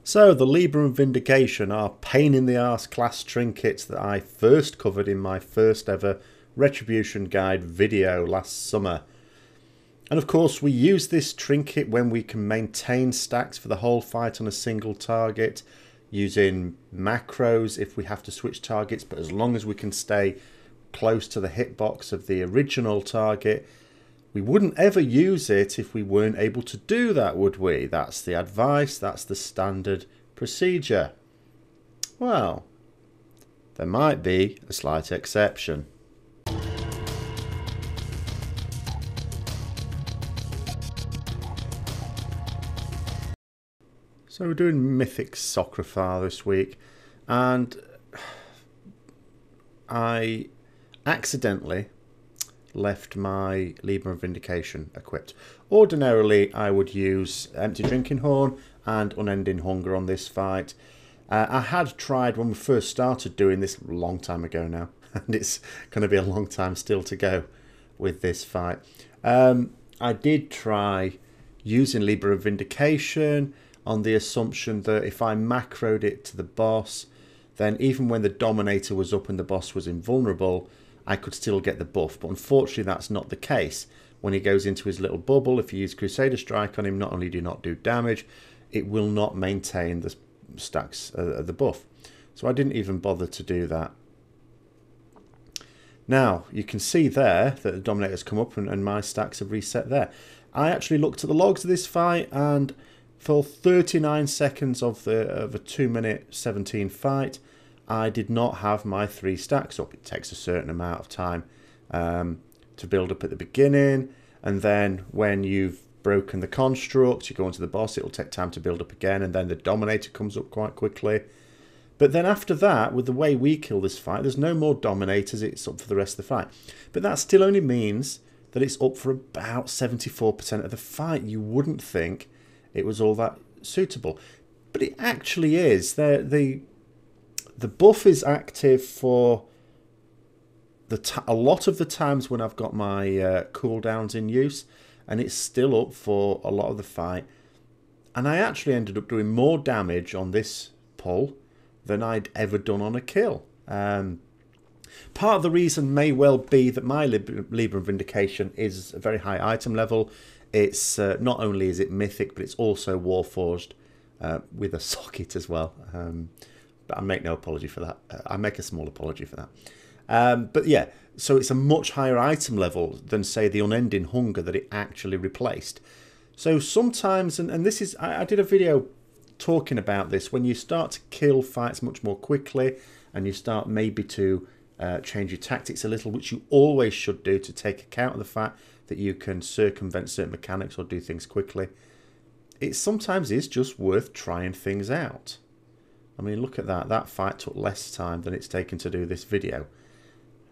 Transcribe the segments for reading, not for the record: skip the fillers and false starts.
So the Libram of Vindication are pain in the arse class trinkets that I first covered in my first ever Retribution guide video last summer. And of course we use this trinket when we can maintain stacks for the whole fight on a single target, using macros if we have to switch targets, but as long as we can stay close to the hitbox of the original target. We wouldn't ever use it if we weren't able to do that, would we? That's the advice, that's the standard procedure. Well, there might be a slight exception. So we're doing Mythic Socraphar this week, and I accidentally left my Libram of Vindication equipped. Ordinarily I would use Empty Drinking Horn and Unending Hunger on this fight. I had tried when we first started doing this a long time ago now, and it's going to be a long time still to go with this fight. I did try using Libram of Vindication on the assumption that if I macroed it to the boss, then even when the Dominator was up and the boss was invulnerable, I could still get the buff. But unfortunately that's not the case. When he goes into his little bubble, if you use Crusader Strike on him, not only do you not do damage, it will not maintain the stacks of the buff. So I didn't even bother to do that. Now you can see there that the Dominator's come up and my stacks have reset there. I actually looked at the logs of this fight, and for 39 seconds of a 2-minute 17 fight, I did not have my 3 stacks up. It takes a certain amount of time to build up at the beginning, and then when you've broken the construct, you go into the boss, it'll take time to build up again, and then the Dominator comes up quite quickly. But then after that, with the way we kill this fight, there's no more Dominators, it's up for the rest of the fight. But that still only means that it's up for about 74% of the fight. You wouldn't think it was all that suitable, but it actually is. The buff is active for a lot of the times when I've got my cooldowns in use, and it's still up for a lot of the fight. And I actually ended up doing more damage on this pull than I'd ever done on a kill. Part of the reason may well be that my Libram of Vindication is a very high item level. It's not only is it mythic, but it's also warforged with a socket as well. But I make no apology for that. I make a small apology for that. But yeah, so it's a much higher item level than, say, the Unending Hunger that it actually replaced. So sometimes, and this is, I did a video talking about this, when you start to kill fights much more quickly and you start maybe to change your tactics a little, which you always should do to take account of the fact that you can circumvent certain mechanics or do things quickly. It sometimes is just worth trying things out. I mean, look at that. That fight took less time than it's taken to do this video.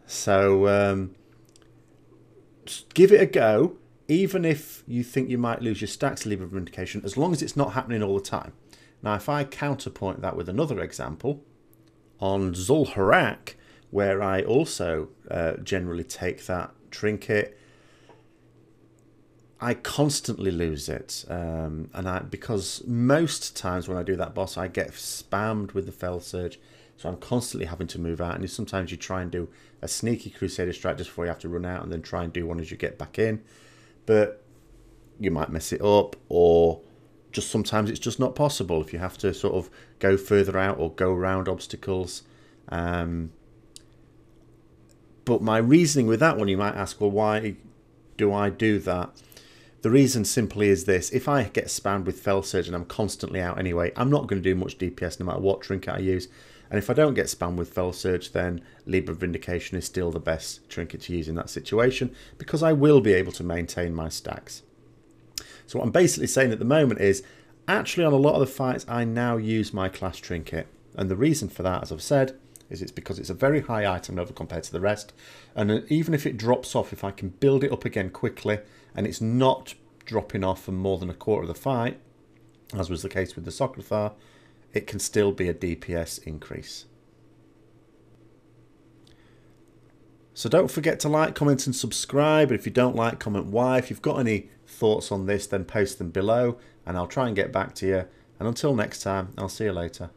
So just give it a go, even if you think you might lose your stacks to Libram of Vindication, as long as it's not happening all the time. Now, if I counterpoint that with another example, on Zul'Harak, where I also generally take that trinket, I constantly lose it, because most times when I do that boss, I get spammed with the Fell Surge, so I'm constantly having to move out. And sometimes you try and do a sneaky Crusader Strike just before you have to run out, and then try and do one as you get back in, but you might mess it up, or just sometimes it's just not possible if you have to sort of go further out or go around obstacles. But my reasoning with that one, you might ask, well, why do I do that? The reason simply is this: if I get spammed with Fell Surge and I'm constantly out anyway, I'm not going to do much DPS no matter what trinket I use. And if I don't get spammed with Fell Surge, then Libram of Vindication is still the best trinket to use in that situation, because I will be able to maintain my stacks. So what I'm basically saying at the moment is, actually on a lot of the fights I now use my class trinket. And the reason for that, as I've said, is it's because it's a very high item level compared to the rest. And even if it drops off, if I can build it up again quickly, and it's not dropping off for more than a quarter of the fight, as was the case with the Socraphar, it can still be a DPS increase. So don't forget to like, comment and subscribe. If you don't like, comment why. If you've got any thoughts on this, then post them below and I'll try and get back to you And until next time, I'll see you later.